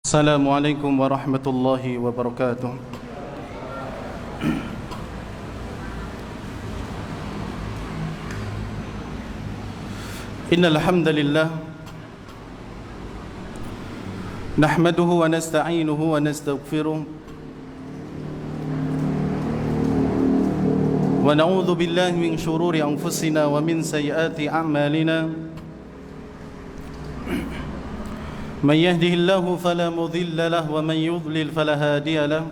Assalamualaikum warahmatullahi wabarakatuh. Innal hamdalillah nahmaduhu wa nasta'inuhu wa nastaghfiruh wa na'udzu billahi min shururi anfusina wa min sayyiati a'malina. من يهده الله فلا مضل له ومن يضلل فلا هادي له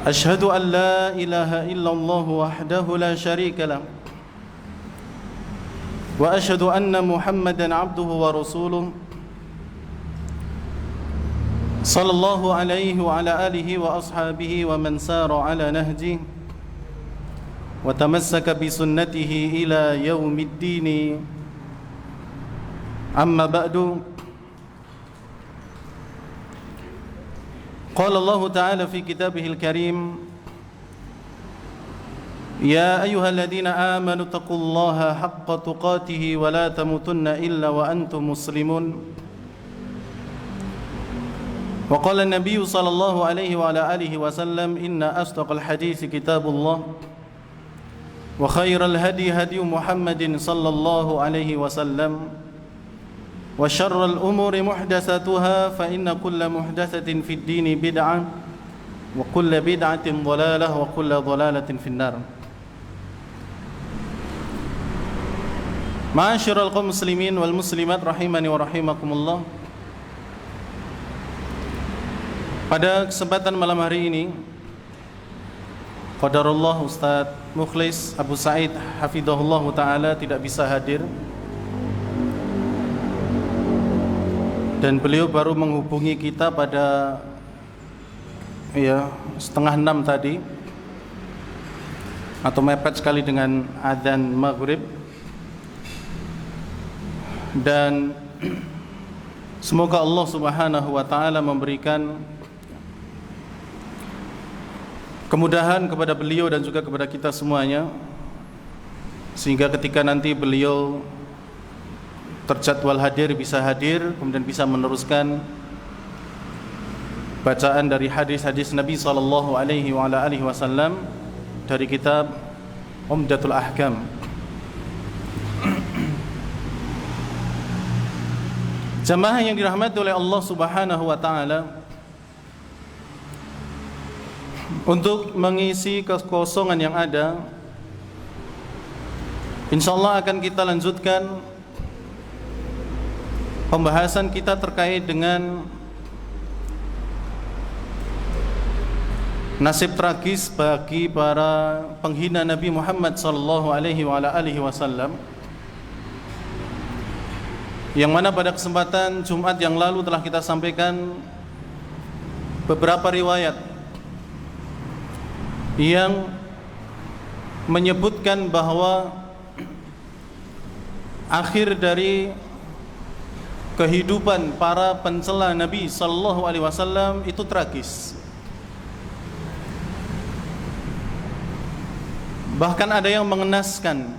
أشهد أن لا إله إلا الله وحده لا شريك له وأشهد أن محمدا عبده ورسوله صلى الله عليه وعلى آله وأصحابه ومن سار على نهجه وتمسك بسنته إلى يوم الدين. أما بعد قال الله تعالى في كتابه الكريم يا أيها الذين آمنوا اتقوا الله حق تقاته ولا تموتن إلا وأنتم مسلمون. وقال النبي صلى الله عليه وعلى آله وسلم إن أصدق الحديث كتاب الله وخير الهدي هدي محمد صلى الله عليه وسلم وشر الأمور محدثاتها فإن كل محدثة في الدين بدعة وكل بدعة ضلالة وكل ضلالة في النار. Ma'asyiral kaum muslimin wal muslimat rahimani wa rahimakumullah. Pada kesempatan malam hari ini qadarullah Ustaz Mukhlis Abu Sa'id hafizahullah taala tidak bisa hadir. Dan beliau baru menghubungi kita pada 5:30 tadi, atau mepet sekali dengan adzan maghrib. Dan semoga Allah subhanahu wa ta'ala memberikan kemudahan kepada beliau dan juga kepada kita semuanya, sehingga ketika nanti beliau terjadwal hadir bisa hadir, kemudian bisa meneruskan bacaan dari hadis-hadis Nabi sallallahu alaihi wa ala alihi wasallam dari kitab Umdatul Ahkam. Jamaah yang dirahmati oleh Allah Subhanahu wa taala, untuk mengisi kekosongan yang ada, insyaallah akan kita lanjutkan pembahasan kita terkait dengan nasib tragis bagi para penghina Nabi Muhammad sallallahu alaihi wa ala alihi wasallam, yang mana pada kesempatan Jumat yang lalu telah kita sampaikan beberapa riwayat yang menyebutkan bahwa akhir dari kehidupan para pencela Nabi sallallahu alaihi wasallam itu tragis. Bahkan ada yang mengenaskan.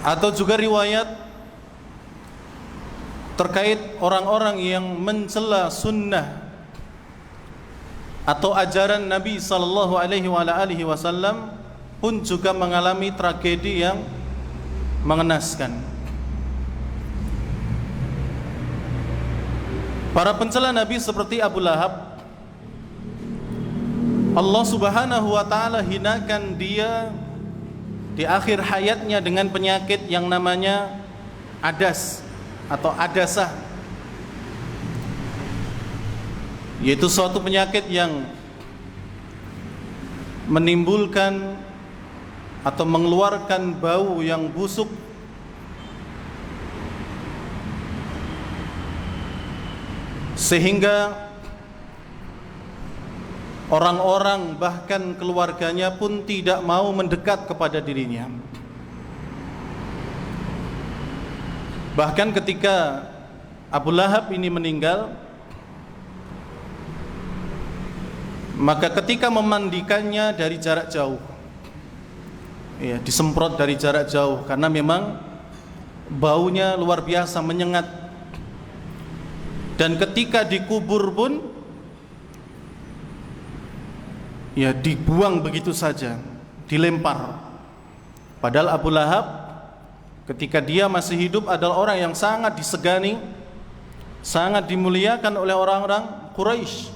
Atau juga riwayat terkait orang-orang yang mencela sunnah atau ajaran Nabi sallallahu alaihi wasallam pun juga mengalami tragedi yang mengenaskan. Para pencela Nabi seperti Abu Lahab, Allah subhanahu wa ta'ala hinakan dia di akhir hayatnya dengan penyakit yang namanya adas atau adasah, yaitu suatu penyakit yang menimbulkan atau mengeluarkan bau yang busuk, sehingga orang-orang bahkan keluarganya pun tidak mau mendekat kepada dirinya. Bahkan ketika Abu Lahab ini meninggal, maka ketika memandikannya dari jarak jauh, disemprot dari jarak jauh, karena memang baunya luar biasa menyengat. Dan ketika dikubur pun ya dibuang begitu saja, dilempar. Padahal Abu Lahab ketika dia masih hidup adalah orang yang sangat disegani, sangat dimuliakan oleh orang-orang Quraisy,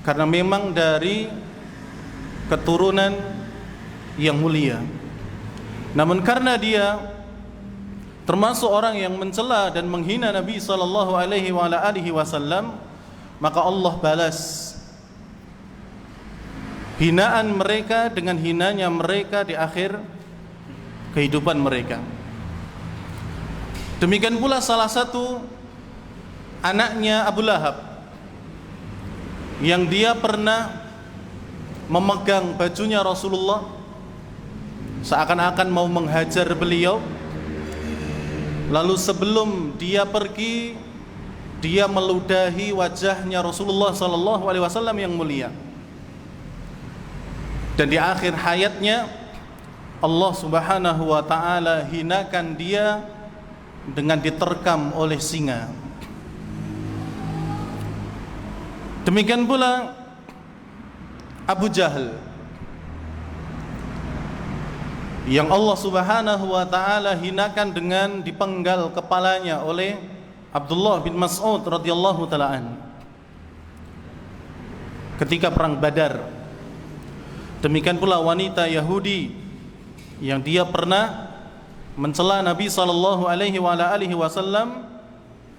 karena memang dari keturunan yang mulia. Namun karena dia termasuk orang yang mencela dan menghina Nabi sallallahu alaihi wasallam, maka Allah balas hinaan mereka dengan hinanya mereka di akhir kehidupan mereka. Demikian pula salah satu anaknya Abu Lahab yang dia pernah memegang bajunya Rasulullah seakan-akan mau menghajar beliau. Lalu sebelum dia pergi, dia meludahi wajahnya Rasulullah sallallahu alaihi wasallam yang mulia. Dan di akhir hayatnya Allah Subhanahu wa taala hinakan dia dengan diterkam oleh singa. Demikian pula Abu Jahal yang Allah Subhanahu wa taala hinakan dengan dipenggal kepalanya oleh Abdullah bin Mas'ud radhiyallahu taala an ketika perang Badar. Demikian pula wanita Yahudi yang dia pernah mencela Nabi sallallahu alaihi wasallam,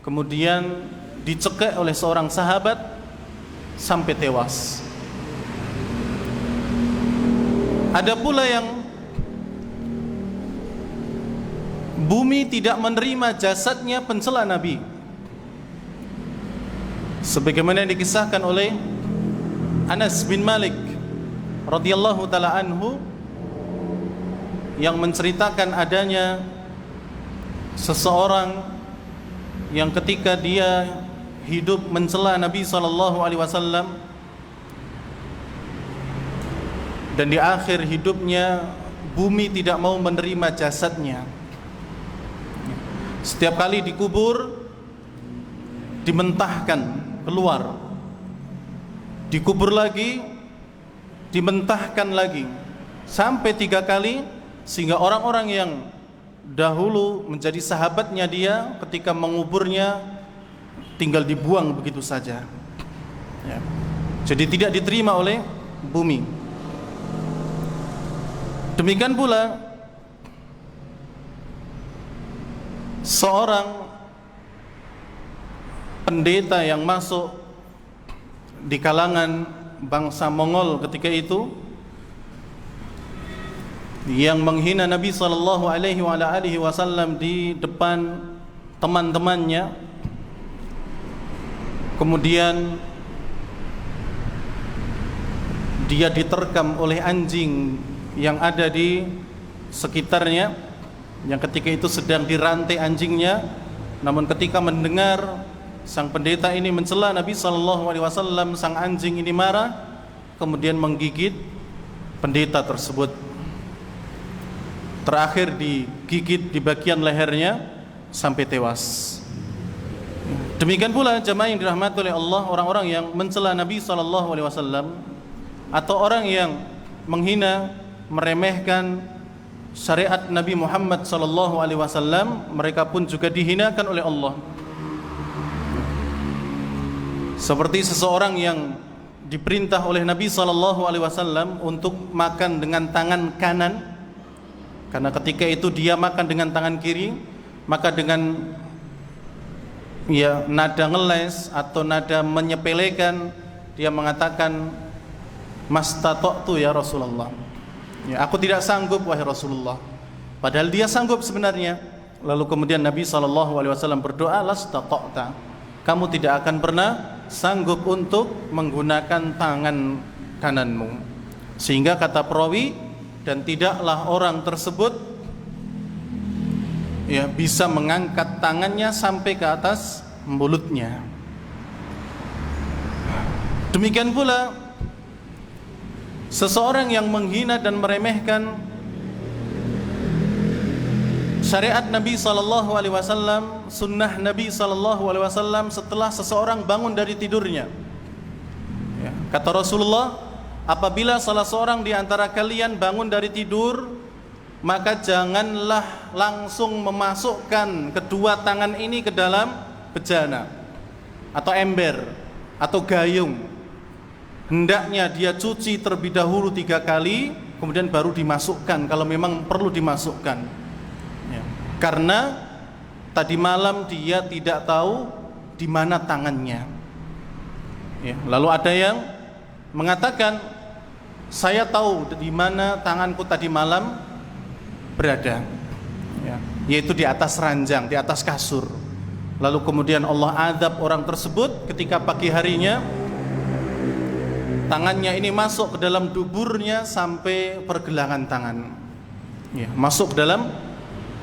kemudian dicekik oleh seorang sahabat sampai tewas. Ada pula yang bumi tidak menerima jasadnya pencela Nabi, sebagaimana yang dikisahkan oleh Anas bin Malik radhiyallahu taala anhu, yang menceritakan adanya seseorang yang ketika dia hidup mencela Nabi sallallahu alaihi wasallam dan di akhir hidupnya bumi tidak mau menerima jasadnya. Setiap kali dikubur dimentahkan keluar, dikubur lagi, dimentahkan lagi, sampai 3 kali, sehingga orang-orang yang dahulu menjadi sahabatnya dia ketika menguburnya tinggal dibuang begitu saja ya. Jadi tidak diterima oleh bumi. Demikian pula seorang pendeta yang masuk di kalangan bangsa Mongol ketika itu, yang menghina Nabi sallallahu alaihi wasallam di depan teman-temannya, kemudian dia diterkam oleh anjing yang ada di sekitarnya, yang ketika itu sedang dirantai anjingnya. Namun ketika mendengar sang pendeta ini mencela Nabi sallallahu alaihi wasallam, sang anjing ini marah, kemudian menggigit pendeta tersebut. Terakhir digigit di bagian lehernya sampai tewas. Demikian pula jemaah yang dirahmati oleh Allah, orang-orang yang mencela Nabi sallallahu alaihi wasallam atau orang yang menghina, meremehkan syariat Nabi Muhammad sallallahu alaihi wasallam, mereka pun juga dihinakan oleh Allah. Seperti seseorang yang diperintah oleh Nabi sallallahu alaihi wasallam untuk makan dengan tangan kanan, karena ketika itu dia makan dengan tangan kiri, maka dengan nada ngeles atau nada menyepelekan dia mengatakan, "Mastata'tu ya Rasulullah." Ya, aku tidak sanggup wahai Rasulullah. Padahal dia sanggup sebenarnya. Lalu kemudian Nabi SAW berdoa, "Lastata'ta." Kamu tidak akan pernah sanggup untuk menggunakan tangan kananmu. Sehingga kata perawi, dan tidaklah orang tersebut bisa mengangkat tangannya sampai ke atas mulutnya. Demikian pula seseorang yang menghina dan meremehkan syariat Nabi sallallahu alaihi wasallam, sunnah Nabi sallallahu alaihi wasallam setelah seseorang bangun dari tidurnya. Ya, kata Rasulullah, apabila salah seorang di antara kalian bangun dari tidur, maka janganlah langsung memasukkan kedua tangan ini ke dalam bejana atau ember atau gayung. Hendaknya dia cuci terlebih dahulu 3 kali, kemudian baru dimasukkan kalau memang perlu dimasukkan. Ya. Karena tadi malam dia tidak tahu di mana tangannya. Ya. Lalu ada yang mengatakan, saya tahu di mana tanganku tadi malam berada, ya, yaitu di atas ranjang, di atas kasur. Lalu kemudian Allah azab orang tersebut ketika pagi harinya tangannya ini masuk ke dalam duburnya sampai pergelangan tangan, ya, masuk ke dalam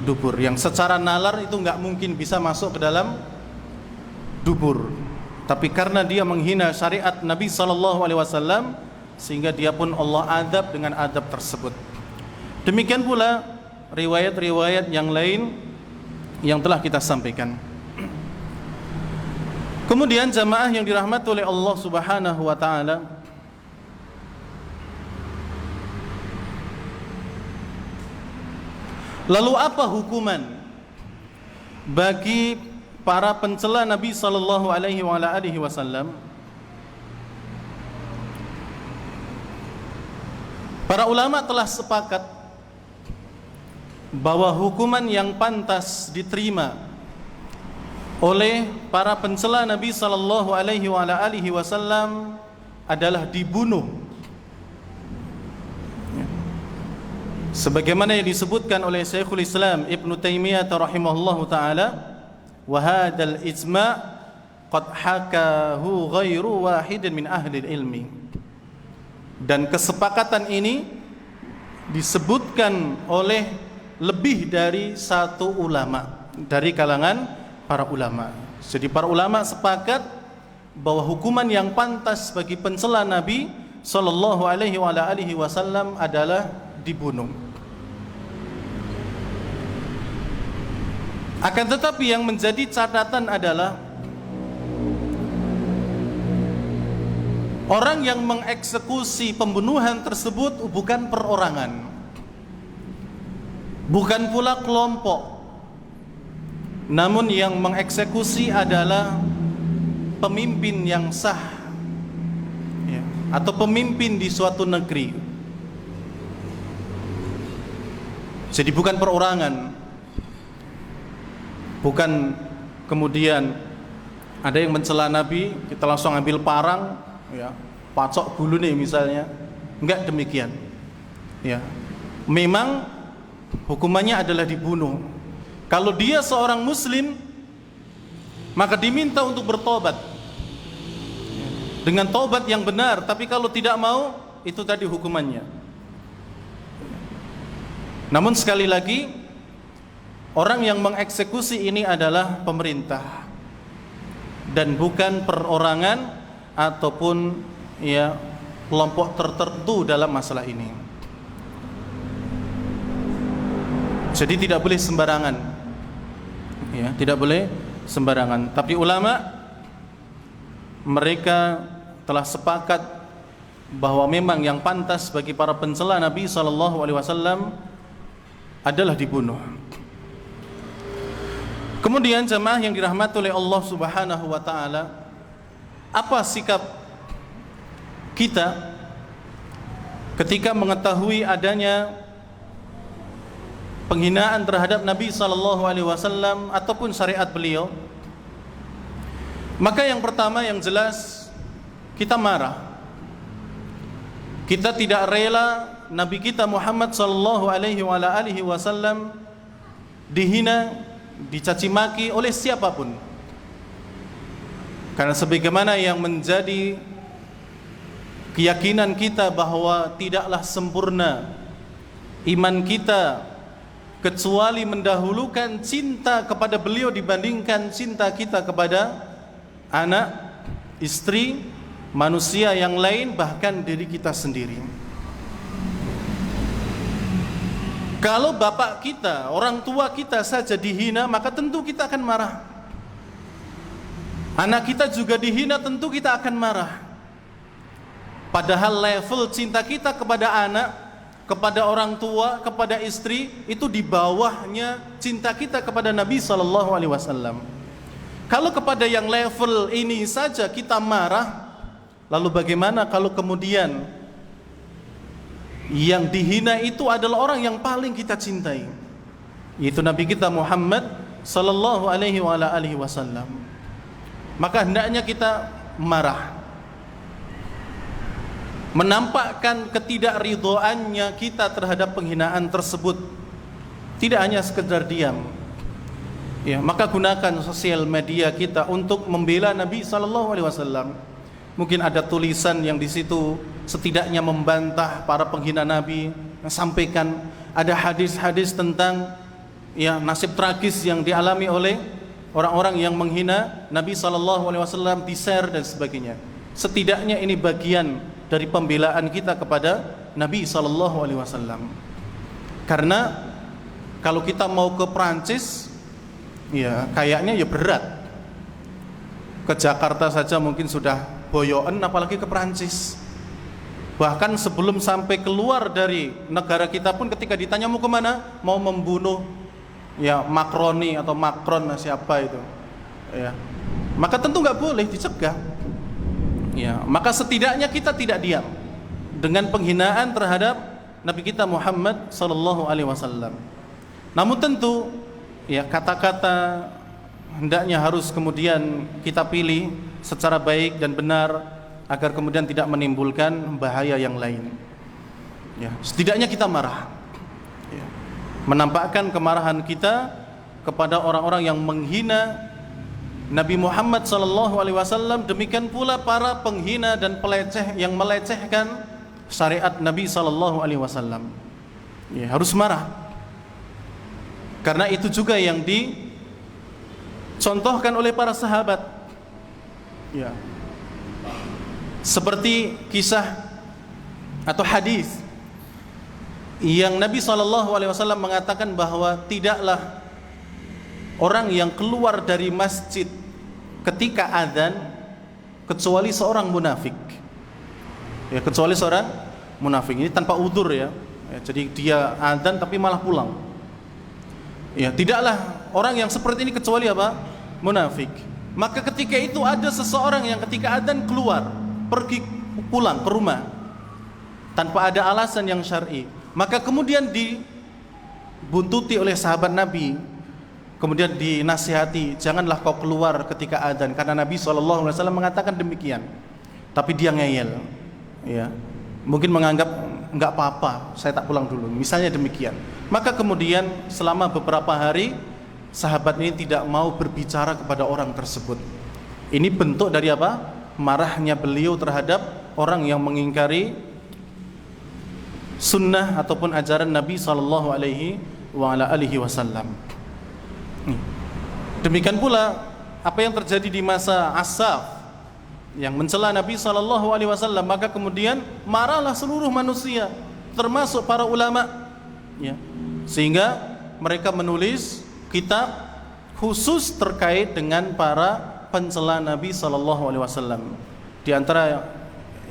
dubur, yang secara nalar itu nggak mungkin bisa masuk ke dalam dubur, tapi karena dia menghina syariat Nabi SAW, sehingga dia pun Allah azab dengan azab tersebut. Demikian pula riwayat-riwayat yang lain yang telah kita sampaikan. Kemudian jamaah yang dirahmati oleh Allah Subhanahu wa taala, lalu apa hukuman bagi para pencela Nabi sallallahu alaihi wasallam? Para ulama telah sepakat bahwa hukuman yang pantas diterima oleh para pencela Nabi sallallahu alaihi wasallam adalah dibunuh. Sebagaimana yang disebutkan oleh Syekhul Islam Ibnu Taimiyah rahimahullahu taala, wa hadzal ijma' qad hakahu ghairu wahidin min ahli ilmi. Dan kesepakatan ini disebutkan oleh lebih dari satu ulama dari kalangan para ulama. Jadi para ulama sepakat bahwa hukuman yang pantas bagi pencela Nabi sallallahu alaihi wasallam adalah dibunuh. Akan tetapi yang menjadi catatan adalah orang yang mengeksekusi pembunuhan tersebut bukan perorangan, bukan pula kelompok, namun yang mengeksekusi adalah pemimpin yang sah, ya, atau pemimpin di suatu negeri. Jadi bukan perorangan, bukan kemudian ada yang mencela Nabi kita langsung ambil parang, ya, pacok bulu nih misalnya. Enggak demikian, ya. Memang hukumannya adalah dibunuh. Kalau dia seorang muslim, maka diminta untuk bertobat dengan tobat yang benar. Tapi kalau tidak mau, itu tadi hukumannya. Namun sekali lagi, orang yang mengeksekusi ini adalah pemerintah dan bukan perorangan ataupun, ya, kelompok tertentu dalam masalah ini. Jadi tidak boleh sembarangan, ya, tidak boleh sembarangan. Tapi ulama mereka telah sepakat bahwa memang yang pantas bagi para pencela Nabi SAW adalah dibunuh. Kemudian jemaah yang dirahmati oleh Allah Subhanahu wa taala, apa sikap kita ketika mengetahui adanya penghinaan terhadap Nabi SAW ataupun syariat beliau? Maka yang pertama yang jelas, kita marah. Kita tidak rela Nabi kita Muhammad SAW dihina, dicaci maki oleh siapapun. Karena sebagaimana yang menjadi keyakinan kita bahwa tidaklah sempurna iman kita kecuali mendahulukan cinta kepada beliau dibandingkan cinta kita kepada anak, istri, manusia yang lain, bahkan diri kita sendiri. Kalau bapak kita, orang tua kita saja dihina, maka tentu kita akan marah. Anak kita juga dihina, tentu kita akan marah. Padahal level cinta kita kepada anak, kepada orang tua, kepada istri, itu di bawahnya cinta kita kepada Nabi SAW. Kalau kepada yang level ini saja kita marah, lalu bagaimana kalau kemudian yang dihina itu adalah orang yang paling kita cintai, yaitu Nabi kita Muhammad sallallahu alaihi wasallam. Maka hendaknya kita marah, menampakkan ketidakridhoannya kita terhadap penghinaan tersebut, tidak hanya sekedar diam. Ya, maka gunakan sosial media kita untuk membela Nabi sallallahu alaihi wasallam. Mungkin ada tulisan yang di situ setidaknya membantah para penghina Nabi, sampaikan ada hadis-hadis tentang nasib tragis yang dialami oleh orang-orang yang menghina Nabi SAW, di-share dan sebagainya. Setidaknya ini bagian dari pembelaan kita kepada Nabi SAW. Karena kalau kita mau ke Prancis, kayaknya berat. Ke Jakarta saja mungkin sudah boyoan, apalagi ke Prancis. Bahkan sebelum sampai keluar dari negara kita pun, ketika ditanya mau kemana, mau membunuh Macroni atau Macron, siapa itu, maka tentu nggak boleh dicegah. Maka setidaknya kita tidak diam dengan penghinaan terhadap Nabi kita Muhammad sallallahu alaihi wasallam. Namun tentu kata-kata hendaknya harus kemudian kita pilih secara baik dan benar, agar kemudian tidak menimbulkan bahaya yang lain. Setidaknya kita marah, menampakkan kemarahan kita kepada orang-orang yang menghina Nabi Muhammad SAW. Demikian pula para penghina dan peleceh yang melecehkan syariat Nabi SAW. Harus marah, karena itu juga yang dicontohkan oleh para sahabat. Seperti kisah atau hadis yang Nabi SAW mengatakan bahwa tidaklah orang yang keluar dari masjid ketika azan kecuali seorang munafik. Kecuali seorang munafik, ini tanpa udzur jadi dia azan tapi malah pulang. Tidaklah orang yang seperti ini kecuali apa? Munafik. Maka ketika itu ada seseorang yang ketika azan keluar, pergi pulang ke rumah tanpa ada alasan yang syar'i, maka kemudian dibuntuti oleh sahabat Nabi, kemudian dinasihati, janganlah kau keluar ketika adzan, karena Nabi SAW mengatakan demikian. Tapi dia ngeyel, mungkin menganggap enggak apa-apa, saya tak pulang dulu, misalnya demikian. Maka kemudian selama beberapa hari sahabat ini tidak mau berbicara kepada orang tersebut. Ini bentuk dari apa? Marahnya beliau terhadap orang yang mengingkari sunnah ataupun ajaran Nabi SAW. Demikian pula apa yang terjadi di masa As-Saf yang mencela Nabi SAW, maka kemudian marahlah seluruh manusia, termasuk para ulama, sehingga mereka menulis kitab khusus terkait dengan para pencela Nabi SAW. Di antara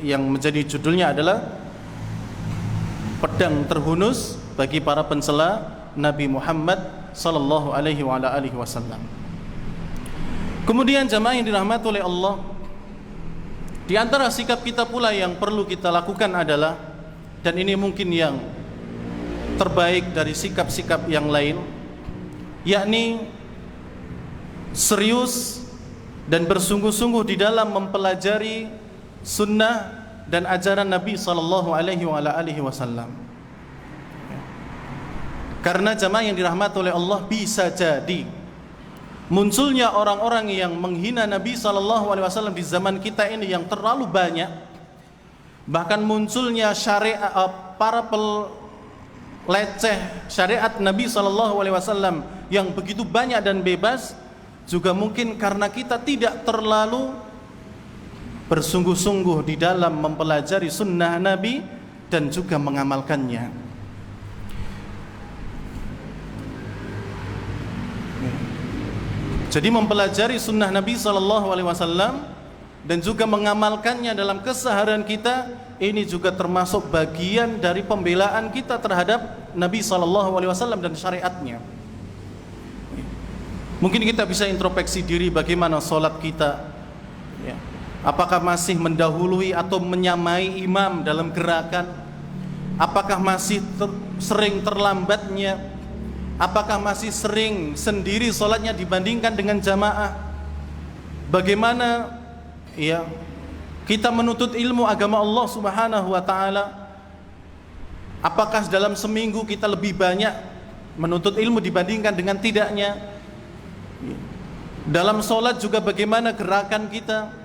yang menjadi judulnya adalah pedang terhunus bagi para pencela Nabi Muhammad SAW. Kemudian jamaah yang dirahmati oleh Allah, di antara sikap kita pula yang perlu kita lakukan adalah, dan ini mungkin yang terbaik dari sikap-sikap yang lain, yakni serius dan bersungguh-sungguh di dalam mempelajari sunnah dan ajaran Nabi SAW. Karena jamaah yang dirahmati oleh Allah, bisa jadi munculnya orang-orang yang menghina Nabi SAW di zaman kita ini yang terlalu banyak, bahkan munculnya syariat para peleceh syariat Nabi SAW yang begitu banyak dan bebas, juga mungkin karena kita tidak terlalu bersungguh-sungguh di dalam mempelajari sunnah Nabi dan juga mengamalkannya. Jadi mempelajari sunnah Nabi SAW dan juga mengamalkannya dalam keseharian kita, ini juga termasuk bagian dari pembelaan kita terhadap Nabi SAW dan syariatnya. Mungkin kita bisa introspeksi diri bagaimana sholat kita, ya. Apakah masih mendahului atau menyamai imam dalam gerakan? Apakah masih sering terlambatnya? Apakah masih sering sendiri sholatnya dibandingkan dengan jamaah? Bagaimana ya kita menuntut ilmu agama Allah Subhanahu wa taala? Apakah dalam seminggu kita lebih banyak menuntut ilmu dibandingkan dengan tidaknya? Dalam sholat juga bagaimana gerakan kita?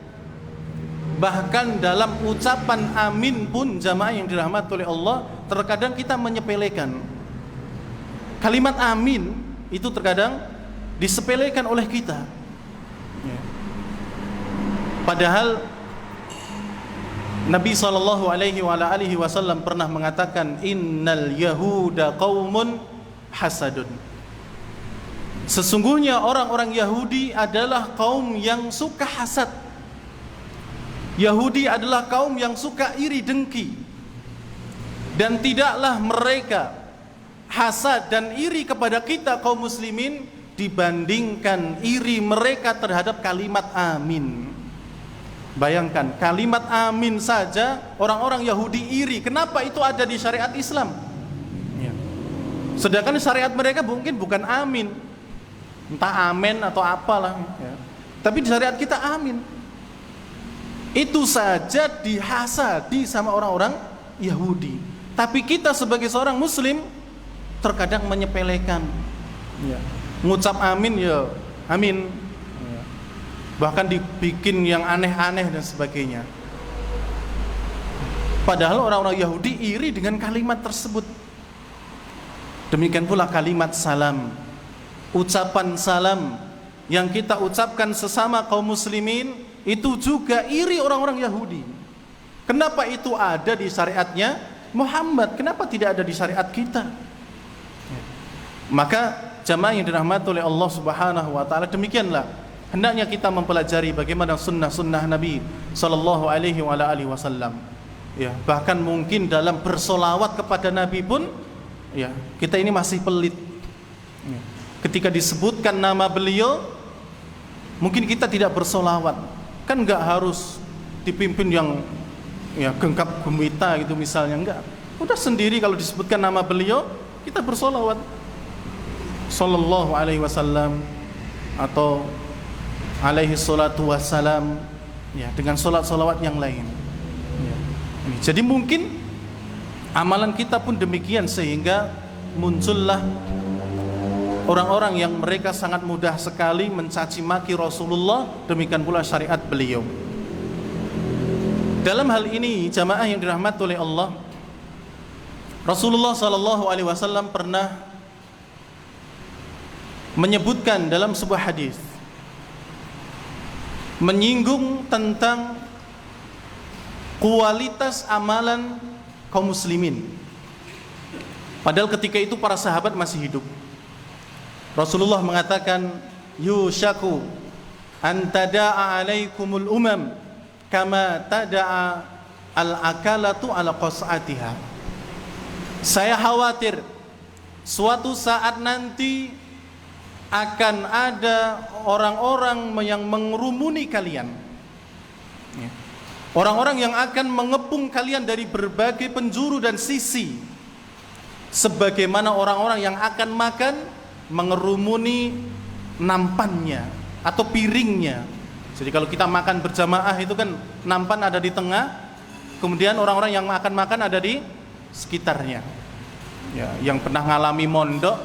Bahkan dalam ucapan amin pun jamaah yang dirahmati oleh Allah, terkadang kita menyepelekan. Kalimat amin itu terkadang disepelekan oleh kita. Padahal Nabi SAW pernah mengatakan, innal yahuda qaumun hasadun. Sesungguhnya orang-orang Yahudi adalah kaum yang suka hasad. Yahudi adalah kaum yang suka iri dengki. Dan tidaklah mereka hasad dan iri kepada kita kaum muslimin dibandingkan iri mereka terhadap kalimat amin. Bayangkan, kalimat amin saja orang-orang Yahudi iri. Kenapa itu ada di syariat Islam? Sedangkan syariat mereka mungkin bukan amin, entah amin atau apalah ya. Tapi di syariat kita amin. Itu saja dihasadi sama orang-orang Yahudi. Tapi kita sebagai seorang muslim terkadang menyepelekan ya. Ngucap amin ya amin ya. Bahkan dibikin yang aneh-aneh dan sebagainya. Padahal orang-orang Yahudi iri dengan kalimat tersebut. Demikian pula kalimat salam, ucapan salam yang kita ucapkan sesama kaum muslimin, itu juga iri orang-orang Yahudi. Kenapa itu ada di syariatnya Muhammad, kenapa tidak ada di syariat kita? Maka jamaah yang dirahmati oleh Allah Subhanahu wa taala, demikianlah hendaknya kita mempelajari bagaimana sunnah-sunnah Nabi sallallahu alaihi wasallam. Ya, bahkan mungkin dalam bersolawat kepada Nabi pun ya, kita ini masih pelit. Ya. Ketika disebutkan nama beliau, mungkin kita tidak bersolawat. Kan enggak harus dipimpin yang ya genggam gumita gitu misalnya, enggak. Udah sendiri kalau disebutkan nama beliau, kita bersolawat sallallahu alaihi wasallam atau alaihi salatu wassalam ya, dengan solat-solawat yang lain ya. Jadi mungkin amalan kita pun demikian, sehingga muncullah orang-orang yang mereka sangat mudah sekali mencaci maki Rasulullah, demikian pula syariat beliau. Dalam hal ini jamaah yang dirahmati oleh Allah, Rasulullah SAW pernah menyebutkan dalam sebuah hadis, menyinggung tentang kualitas amalan kaum muslimin. Padahal ketika itu para sahabat masih hidup. Rasulullah mengatakan, yushaku an tada'a alaikumul umam kama tada'a al-akalatu ala qas'atiha. Saya khawatir suatu saat nanti akan ada orang-orang yang mengerumuni kalian, orang-orang yang akan mengepung kalian dari berbagai penjuru dan sisi, sebagaimana orang-orang yang akan makan mengerumuni nampannya atau piringnya. Jadi kalau kita makan berjamaah itu kan nampan ada di tengah, kemudian orang-orang yang akan makan ada di sekitarnya ya. Yang pernah ngalami mondok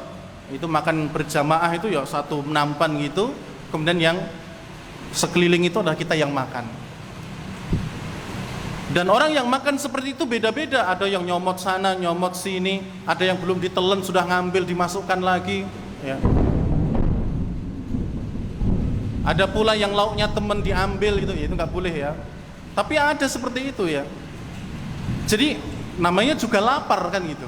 itu makan berjamaah itu ya satu nampan gitu, kemudian yang sekeliling itu adalah kita yang makan. Dan orang yang makan seperti itu beda-beda, ada yang nyomot sana, nyomot sini, ada yang belum ditelan sudah ngambil dimasukkan lagi ya. Ada pula yang lauknya temen diambil gitu, ya itu nggak boleh ya. Tapi ada seperti itu ya. Jadi namanya juga lapar kan gitu.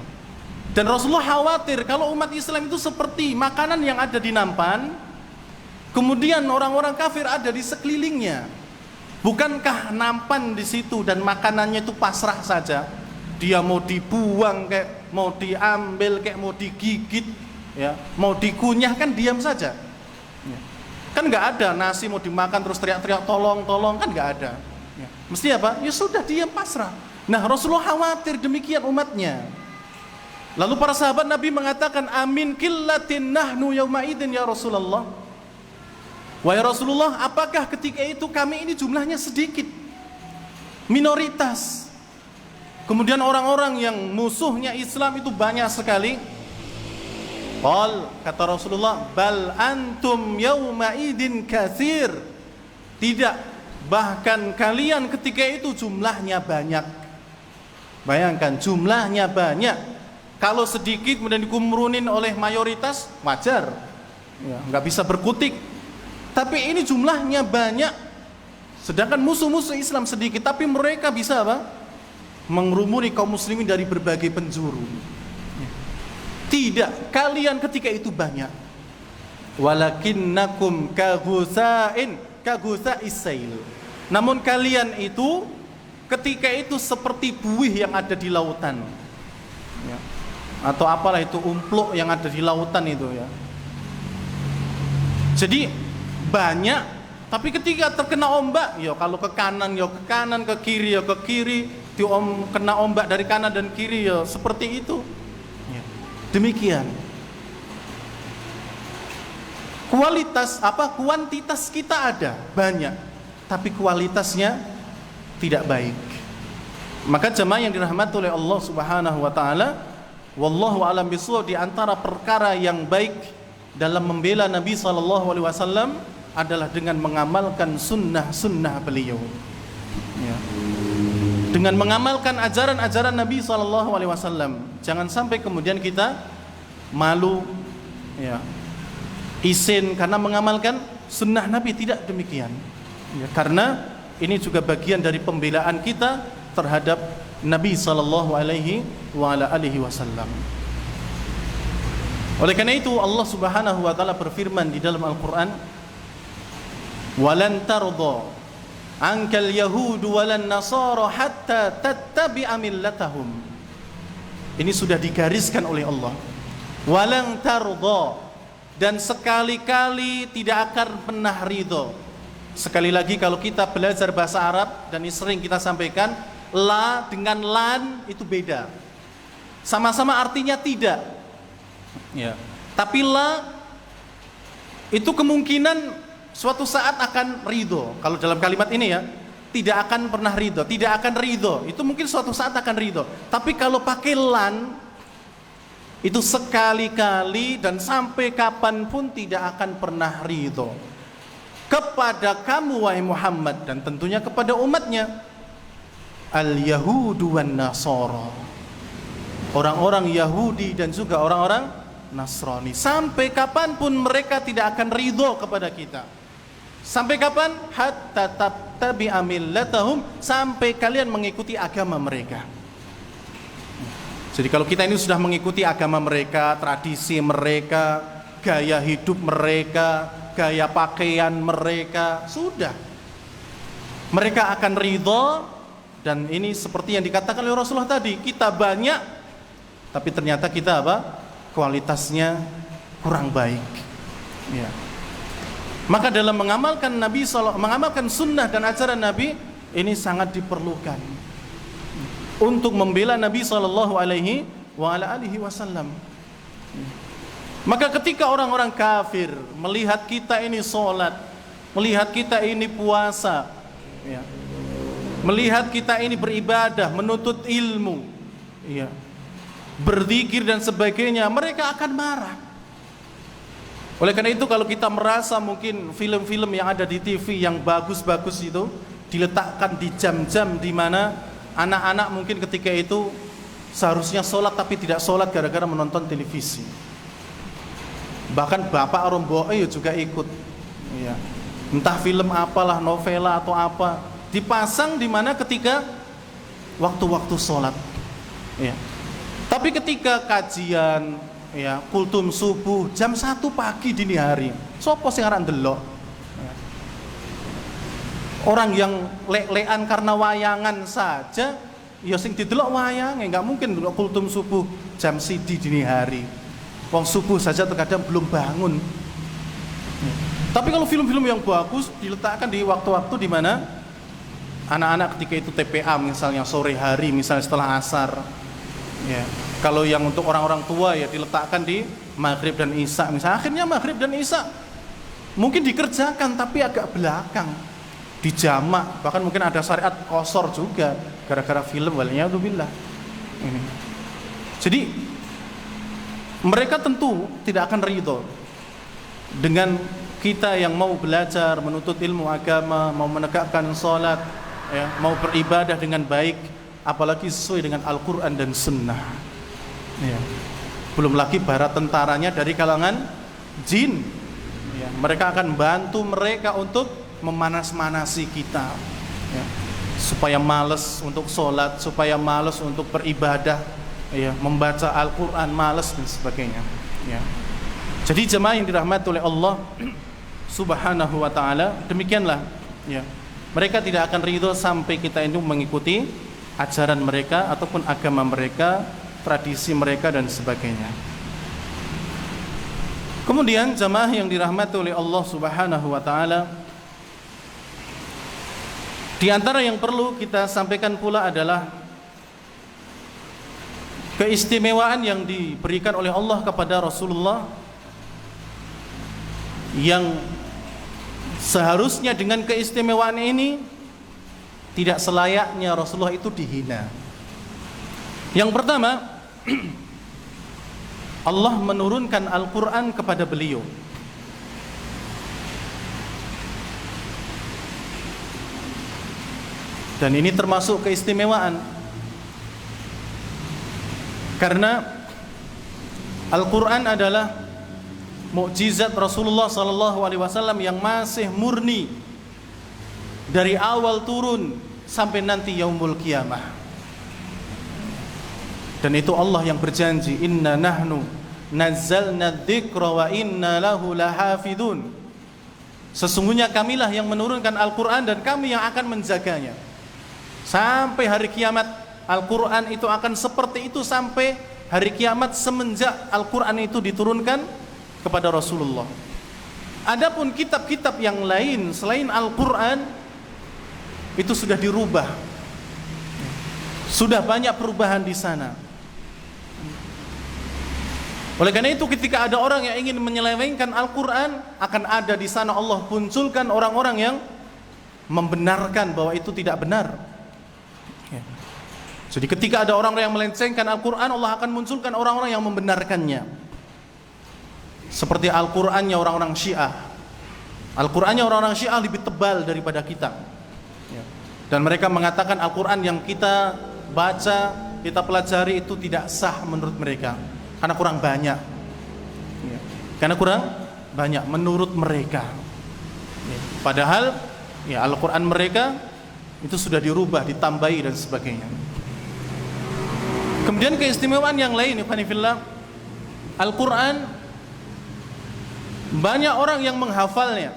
Dan Rasulullah khawatir kalau umat Islam itu seperti makanan yang ada di nampan, Kemudian orang-orang kafir ada di sekelilingnya. Bukankah nampan di situ dan makanannya itu pasrah saja? Dia mau dibuang kayak mau diambil kayak mau digigit, ya, mau dikunyah kan diam saja. Ya. Kan nggak ada nasi mau dimakan terus teriak-teriak tolong kan nggak ada. Ya. Mesti apa? Ya sudah diam pasrah. Nah Rasulullah khawatir demikian umatnya. Lalu para sahabat Nabi mengatakan, amin killatin nahnu yauma idin ya Rasulullah. Wahai Rasulullah, apakah ketika itu kami ini jumlahnya sedikit, minoritas, kemudian orang-orang yang musuhnya Islam itu banyak sekali? Kata Rasulullah, bal antum yauma idin katsir. Tidak, bahkan kalian ketika itu jumlahnya banyak. Bayangkan, jumlahnya banyak. Kalau sedikit kemudian dikumpulin oleh mayoritas, wajar, ya, nggak bisa berkutik. Tapi ini jumlahnya banyak, sedangkan musuh-musuh Islam sedikit, tapi mereka bisa apa? Mengerumuni kaum muslimin dari berbagai penjuru. Tidak, kalian ketika itu banyak. Walakinnakum kaghusa'is sail. Namun kalian itu ketika itu seperti buih yang ada di lautan. Ya. Atau apalah itu, umpluk yang ada di lautan itu, ya. Jadi banyak, tapi ketika terkena ombak, ya kalau ke kanan ya ke kanan, ke kiri ya ke kiri, kena ombak dari kanan dan kiri ya seperti itu. Ya. Demikian. Kuantitas kita ada banyak, tapi kualitasnya tidak baik. Maka jemaah yang dirahmati oleh Allah Subhanahu wa taala, wallahu alam bishawab, di antara perkara yang baik dalam membela Nabi sallallahu alaihi wasallam adalah dengan mengamalkan sunnah-sunnah beliau. Ya. Dengan mengamalkan ajaran-ajaran Nabi sallallahu alaihi wasallam. Jangan sampai kemudian kita malu, ya, isin karena mengamalkan sunnah Nabi, tidak demikian. Ya, karena ini juga bagian dari pembelaan kita terhadap Nabi sallallahu alaihi wasallam. Oleh karena itu Allah Subhanahu wa taala berfirman di dalam Al-Qur'an, "Walan tarda ankal yahudu walan nasara hatta tattabi'a millatahum." Ini sudah digariskan oleh Allah. Walan tarda, dan sekali-kali tidak akan pernah ridho. Sekali lagi kalau kita belajar bahasa Arab, dan ini sering kita sampaikan, la dengan lan itu beda. Sama-sama artinya tidak. Ya. Tapi la itu kemungkinan suatu saat akan ridho. Kalau dalam kalimat ini ya, tidak akan pernah ridho, tidak akan ridho. Itu mungkin suatu saat akan ridho. Tapi kalau pakai lan, itu sekali-kali dan sampai kapanpun tidak akan pernah ridho. Kepada kamu wahai Muhammad, dan tentunya kepada umatnya, al-Yahudu wan Nasara, orang-orang Yahudi dan juga orang-orang Nasrani. Sampai kapanpun mereka tidak akan ridho kepada kita. Sampai kapan? Hatta tattabi'a millatahum, sampai kalian mengikuti agama mereka. Jadi kalau kita ini sudah mengikuti agama mereka, tradisi mereka, gaya hidup mereka, gaya pakaian mereka, sudah, mereka akan ridho. Dan ini seperti yang dikatakan oleh Rasulullah tadi, kita banyak tapi ternyata kita apa? Kualitasnya kurang baik. Ya. Maka dalam mengamalkan mengamalkan sunnah dan ajaran Nabi, ini sangat diperlukan untuk membela Nabi sallallahu alaihi wasallam. Maka ketika orang-orang kafir melihat kita ini sholat, melihat kita ini puasa, ya, melihat kita ini beribadah, menuntut ilmu, ya, berzikir dan sebagainya, mereka akan marah. Oleh karena itu kalau kita merasa mungkin film-film yang ada di TV yang bagus-bagus itu diletakkan di jam-jam di mana anak-anak mungkin ketika itu seharusnya sholat tapi tidak sholat gara-gara menonton televisi. Bahkan bapak orang boe juga ikut, ya. Entah film apalah, novela atau apa, dipasang di mana ketika waktu-waktu sholat, ya. Tapi ketika kajian, ya, kultum subuh jam 1 pagi dini hari, Sopo sing aran ndelok? Orang yang lek-lekan karena wayangan saja, ya sing didelok wayange, enggak mungkin delok kultum subuh jam sidi dini hari. Wong subuh saja terkadang belum bangun. Tapi kalau film-film yang bagus diletakkan di waktu-waktu di mana anak-anak ketika itu TPA misalnya sore hari, misalnya setelah asar. Ya. Kalau yang untuk orang-orang tua ya diletakkan di maghrib dan isya. Misalnya akhirnya maghrib dan isya mungkin dikerjakan tapi agak belakang, dijamak, bahkan mungkin ada syariat qasar juga gara-gara film, waliyadzubillah. Ini. Jadi mereka tentu tidak akan ridho dengan kita yang mau belajar, menuntut ilmu agama, mau menegakkan sholat, ya, mau beribadah dengan baik, apalagi sesuai dengan Al-Quran dan Sunnah. Ya. Belum lagi para tentaranya dari kalangan jin. Ya. Mereka akan bantu mereka untuk memanas-manasi kita, ya. Supaya malas untuk sholat, supaya malas untuk beribadah, ya, membaca Al-Quran malas dan sebagainya. Ya. Jadi jemaah yang dirahmati oleh Allah Subhanahu wa ta'ala, demikianlah, ya. Mereka tidak akan ridho sampai kita ini mengikuti ajaran mereka ataupun agama mereka, tradisi mereka dan sebagainya. Kemudian jemaah yang dirahmati oleh Allah Subhanahu wa ta'ala, di antara yang perlu kita sampaikan pula adalah keistimewaan yang diberikan oleh Allah kepada Rasulullah, yang seharusnya dengan keistimewaan ini tidak selayaknya Rasulullah itu dihina. Yang pertama, Allah menurunkan Al-Quran kepada beliau. Dan ini termasuk keistimewaan, karena Al-Quran adalah mukjizat Rasulullah SAW yang masih murni dari awal turun sampai nanti yaumul qiyamah. Dan itu Allah yang berjanji, inna nahnu nazzalna dzikra wa inna lahu lahafidun. Sesungguhnya kamilah yang menurunkan Al-Quran dan kami yang akan menjaganya sampai hari kiamat. Al-Quran itu akan seperti itu sampai hari kiamat semenjak Al-Quran itu diturunkan kepada Rasulullah. Adapun kitab-kitab yang lain selain Al-Quran itu sudah dirubah, sudah banyak perubahan di sana. Oleh karena itu ketika ada orang yang ingin menyelewengkan Al-Quran, akan ada di sana Allah munculkan orang-orang yang membenarkan bahwa itu tidak benar. Jadi ketika ada orang yang melencengkan Al-Quran, Allah akan munculkan orang-orang yang membenarkannya. Seperti Al-Qurannya orang-orang Syiah. Al-Qurannya orang-orang Syiah lebih tebal daripada kita. Dan mereka mengatakan Al-Quran yang kita baca, kita pelajari itu tidak sah menurut mereka, karena kurang banyak. Karena kurang banyak menurut mereka. Padahal ya Al-Quran mereka itu sudah dirubah, ditambahi dan sebagainya. Kemudian keistimewaan yang lain, ikhwanifillah, Al-Quran banyak orang yang menghafalnya,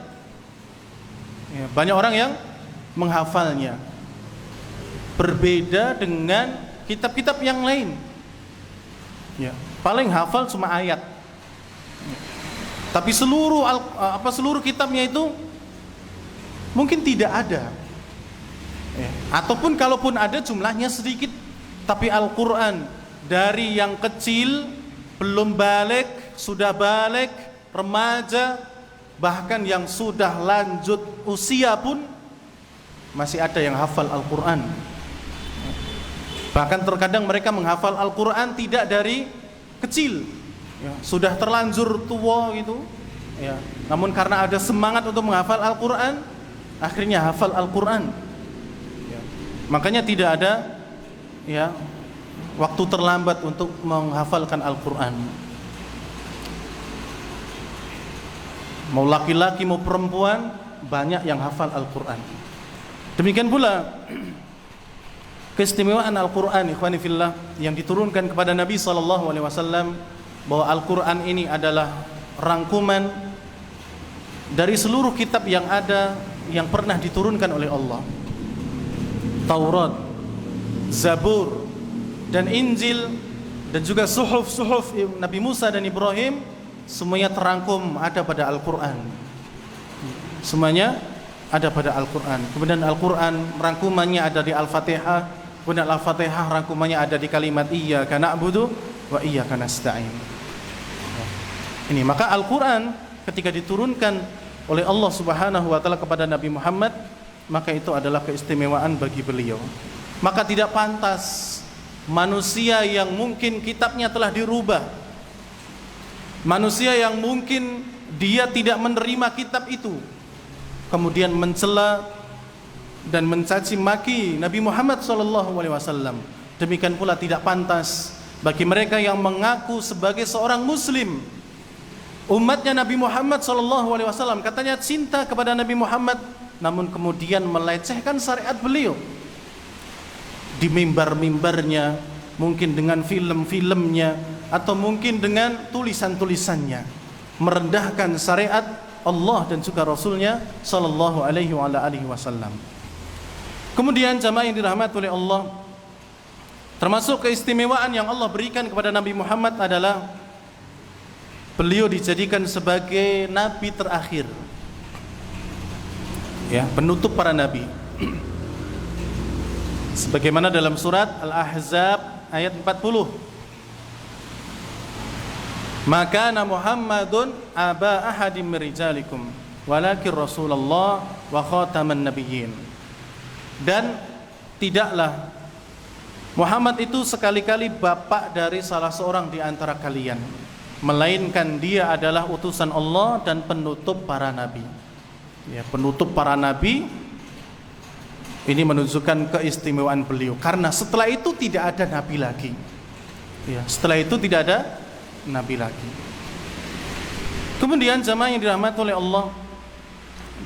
ya, banyak orang yang menghafalnya. Berbeda dengan kitab-kitab yang lain, ya, paling hafal cuma ayat, ya. Tapi seluruh kitabnya itu mungkin tidak ada, ya. Ataupun kalaupun ada jumlahnya sedikit. Tapi Al-Quran dari yang kecil, belum balik, sudah balik, remaja, bahkan yang sudah lanjut usia pun masih ada yang hafal Al-Quran. Bahkan terkadang mereka menghafal Al-Quran tidak dari kecil, ya, sudah terlanjur tua gitu, ya. Namun karena ada semangat untuk menghafal Al-Quran, akhirnya hafal Al-Quran, ya. Makanya tidak ada, ya, waktu terlambat untuk menghafalkan Al-Quran. Mau laki-laki mau perempuan, banyak yang hafal Al-Quran. Demikian pula keistimewaan Al-Quran, ikhwani fillah, yang diturunkan kepada Nabi SAW, bahwa Al-Quran ini adalah rangkuman dari seluruh kitab yang ada yang pernah diturunkan oleh Allah. Taurat, Zabur, dan Injil, dan juga suhuf Nabi Musa dan Ibrahim, semuanya terangkum ada pada Al-Quran. Semuanya ada pada Al-Quran. Kemudian Al-Quran rangkumannya ada di Al-Fatihah. Kemudian Al-Fatihah rangkumannya ada di kalimat Iyyaka na'budu wa iyyaka nasta'in. Ini maka Al-Quran ketika diturunkan oleh Allah Subhanahu wa taala kepada Nabi Muhammad, maka itu adalah keistimewaan bagi beliau. Maka tidak pantas manusia yang mungkin kitabnya telah dirubah, manusia yang mungkin dia tidak menerima kitab itu, kemudian mencela dan mencaci maki Nabi Muhammad SAW. Demikian pula tidak pantas bagi mereka yang mengaku sebagai seorang muslim, umatnya Nabi Muhammad SAW, katanya cinta kepada Nabi Muhammad, namun kemudian melecehkan syariat beliau di mimbar-mimbarnya, mungkin dengan film-filmnya, atau mungkin dengan tulisan-tulisannya, merendahkan syariat Allah dan juga Rasulnya Sallallahu Alaihi Wasallam. Kemudian jamaah yang dirahmati oleh Allah, termasuk keistimewaan yang Allah berikan kepada Nabi Muhammad adalah beliau dijadikan sebagai nabi terakhir, ya, penutup para nabi. Sebagaimana dalam surat Al-Ahzab ayat 40. Maka Muhammadun aba ahadim min rijalikum walakin Rasulullah wa khataman nabiyyin. Dan tidaklah Muhammad itu sekali-kali bapak dari salah seorang di antara kalian, melainkan dia adalah utusan Allah dan penutup para nabi. Ya, penutup para nabi ini menunjukkan keistimewaan beliau, karena setelah itu tidak ada nabi lagi. Ya, setelah itu tidak ada nabi lagi. Kemudian jamaah yang dirahmati oleh Allah,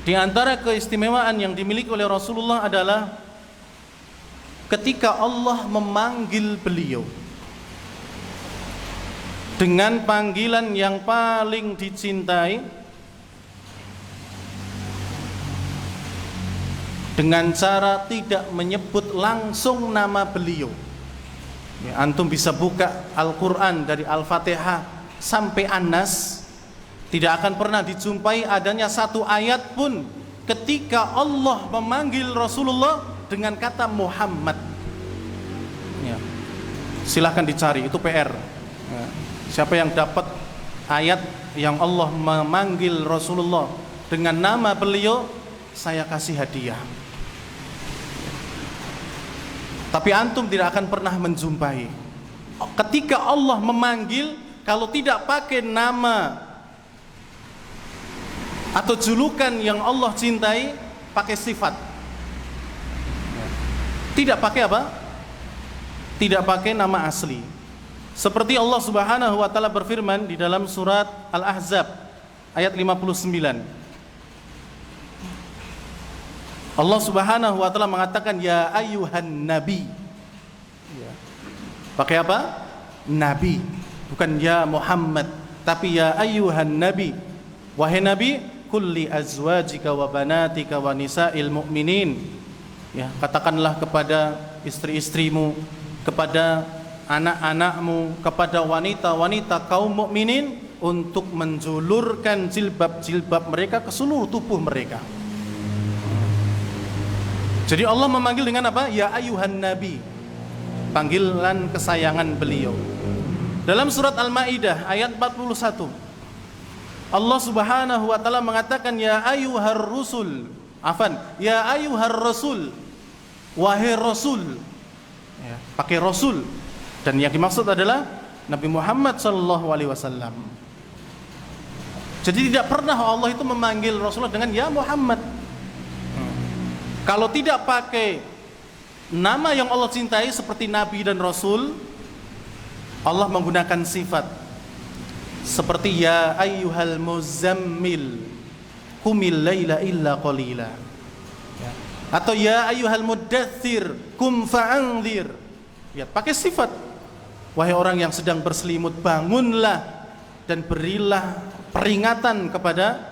di antara keistimewaan yang dimiliki oleh Rasulullah adalah ketika Allah memanggil beliau dengan panggilan yang paling dicintai, dengan cara tidak menyebut langsung nama beliau. Ya, antum bisa buka Al-Quran dari Al-Fatihah sampai An-Nas, tidak akan pernah dijumpai adanya satu ayat pun ketika Allah memanggil Rasulullah dengan kata Muhammad. Ya, silahkan dicari, itu PR. Ya, siapa yang dapat ayat yang Allah memanggil Rasulullah dengan nama beliau, saya kasih hadiah. Tapi antum tidak akan pernah menjumpai ketika Allah memanggil, kalau tidak pakai nama atau julukan yang Allah cintai, pakai sifat. Tidak pakai apa? Tidak pakai nama asli. Seperti Allah Subhanahu wa taala berfirman di dalam surat Al-Ahzab ayat 59. Allah Subhanahu wa taala mengatakan ya ayyuhan nabi. Ya. Pakai apa? Nabi. Bukan ya Muhammad, tapi ya ayyuhan nabi. Wahai nabi, kulli azwajika wa banatika wa nisa'il mu'minin. Ya, katakanlah kepada istri-istrimu, kepada anak-anakmu, kepada wanita-wanita kaum mukminin untuk menjulurkan jilbab-jilbab mereka ke seluruh tubuh mereka. Jadi Allah memanggil dengan apa? Ya ayyuhan nabi, panggilan kesayangan beliau. Dalam surat Al-Maidah ayat 41, Allah Subhanahu wa taala mengatakan ya ayyuhar rusul, ya ayyuhar rasul, wahai rasul. Ya, pakai rasul, dan yang dimaksud adalah Nabi Muhammad sallallahu alaihi wasallam. Jadi tidak pernah Allah itu memanggil Rasulullah dengan ya Muhammad. Kalau tidak pakai nama yang Allah cintai seperti Nabi dan Rasul, Allah menggunakan sifat seperti ya ayyuhal muzammil qumil laila illa qalila, ya. Atau ya ayyuhal muddaththir qum fa'anzir. Ya, pakai sifat. Wahai orang yang sedang berselimut, bangunlah dan berilah peringatan kepada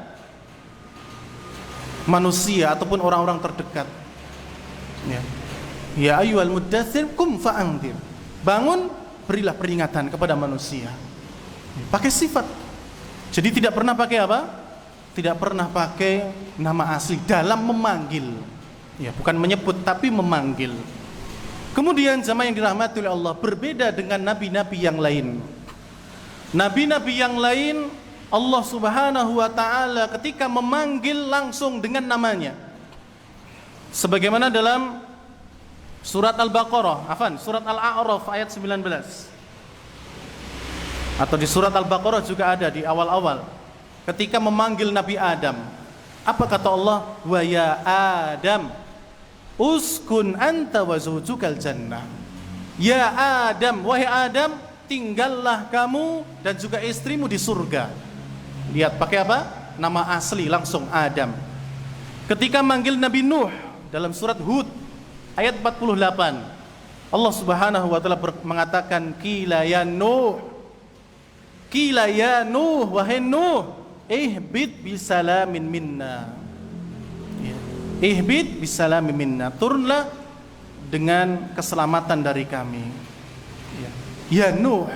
manusia ataupun orang-orang terdekat. Ya ayyuhal muddatsir qum fa'andzir. Bangun, berilah peringatan kepada manusia. Pakai sifat. Jadi tidak pernah pakai apa? Tidak pernah pakai nama asli dalam memanggil. Ya, bukan menyebut tapi memanggil. Kemudian jamaah yang dirahmati oleh Allah, berbeda dengan nabi-nabi yang lain. Nabi-nabi yang lain Allah Subhanahu wa taala ketika memanggil langsung dengan namanya. Sebagaimana dalam surat Al-Baqarah, surat Al-A'raf ayat 19. Atau di surat Al-Baqarah juga ada di awal-awal ketika memanggil Nabi Adam. Apa kata Allah? Wa ya Adam uskun anta wa zawjukal jannah. Ya Adam, wahai Adam, tinggallah kamu dan juga istrimu di surga. Lihat pakai apa? Nama asli langsung Adam. Ketika manggil Nabi Nuh dalam surat Hud ayat 48, Allah Subhanahu wa taala mengatakan qila ya Nuh, wahai Nuh, ihbit bisalamin minna. Ihbit bisalamin minna, turunlah dengan keselamatan dari kami. Ya Nuh,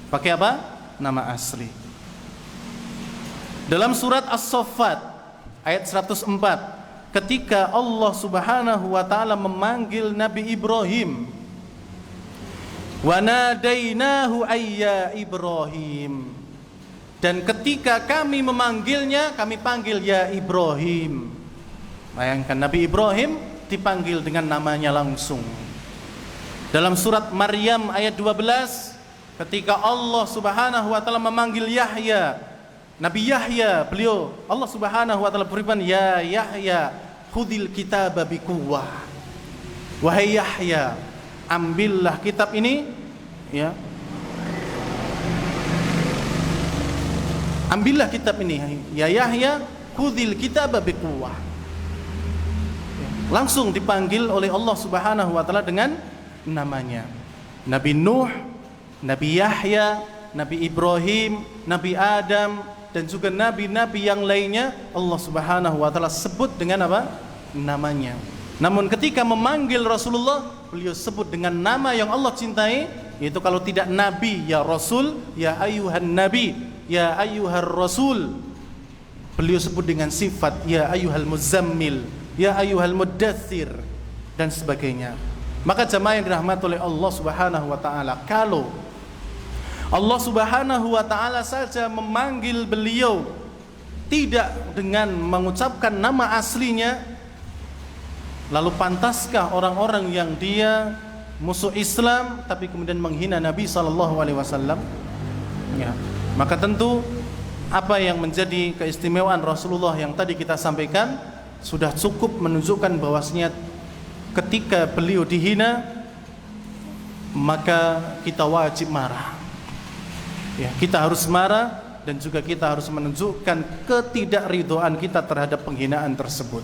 pakai apa? Nama asli. Dalam surat As-Saffat ayat 104, ketika Allah Subhanahu wa taala memanggil Nabi Ibrahim, wa nadainahu ayya Ibrahim, dan ketika kami memanggilnya, kami panggil ya Ibrahim. Bayangkan Nabi Ibrahim dipanggil dengan namanya langsung. Dalam surat Maryam ayat 12, ketika Allah Subhanahu wa taala memanggil Yahya, Nabi Yahya, beliau Allah Subhanahu wa taala berfirman, ya Yahya khudil kitaba biquwwah. Wahai Yahya, ambillah kitab ini, ya. Ambillah kitab ini, ya Yahya khudil kitaba biquwwah. Langsung dipanggil oleh Allah Subhanahu wa taala dengan namanya. Nabi Nuh, Nabi Yahya, Nabi Ibrahim, Nabi Adam, dan juga nabi-nabi yang lainnya Allah Subhanahu wa taala sebut dengan apa? Namanya. Namun ketika memanggil Rasulullah, beliau sebut dengan nama yang Allah cintai, yaitu kalau tidak nabi ya Rasul, ya ayyuhan nabi, ya ayyuhar rasul. Beliau sebut dengan sifat ya ayyuhal muzammil, ya ayyuhal muddatsir, dan sebagainya. Maka jamaah yang dirahmati oleh Allah Subhanahu wa taala, kalau Allah Subhanahu wa taala saja memanggil beliau tidak dengan mengucapkan nama aslinya, lalu pantaskah orang-orang yang dia musuh Islam tapi kemudian menghina Nabi sallallahu alaihi wasallam? Ya, maka tentu apa yang menjadi keistimewaan Rasulullah yang tadi kita sampaikan sudah cukup menunjukkan bahwasanya ketika beliau dihina maka kita wajib marah. Ya, kita harus marah dan juga kita harus menunjukkan ketidakridhaan kita terhadap penghinaan tersebut.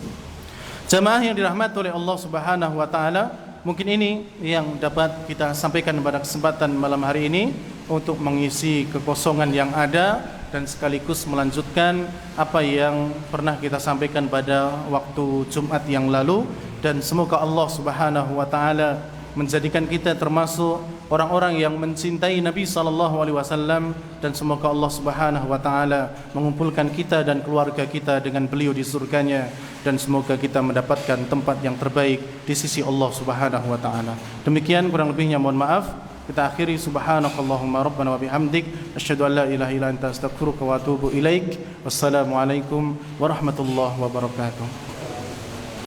Jamaah yang dirahmati oleh Allah Subhanahu wa taala, mungkin ini yang dapat kita sampaikan pada kesempatan malam hari ini untuk mengisi kekosongan yang ada dan sekaligus melanjutkan apa yang pernah kita sampaikan pada waktu Jumat yang lalu, dan semoga Allah Subhanahu wa taala menjadikan kita termasuk orang-orang yang mencintai Nabi sallallahu alaihi wasallam, dan semoga Allah Subhanahu wa taala mengumpulkan kita dan keluarga kita dengan beliau di surganya, dan semoga kita mendapatkan tempat yang terbaik di sisi Allah Subhanahu wa taala. Demikian kurang lebihnya mohon maaf. Kita akhiri subhanakallahumma rabbana wa bihamdik asyhadu an la ilaha illa anta astaghfiruka wa atubu ilaik. Wassalamualaikum warahmatullahi wabarakatuh.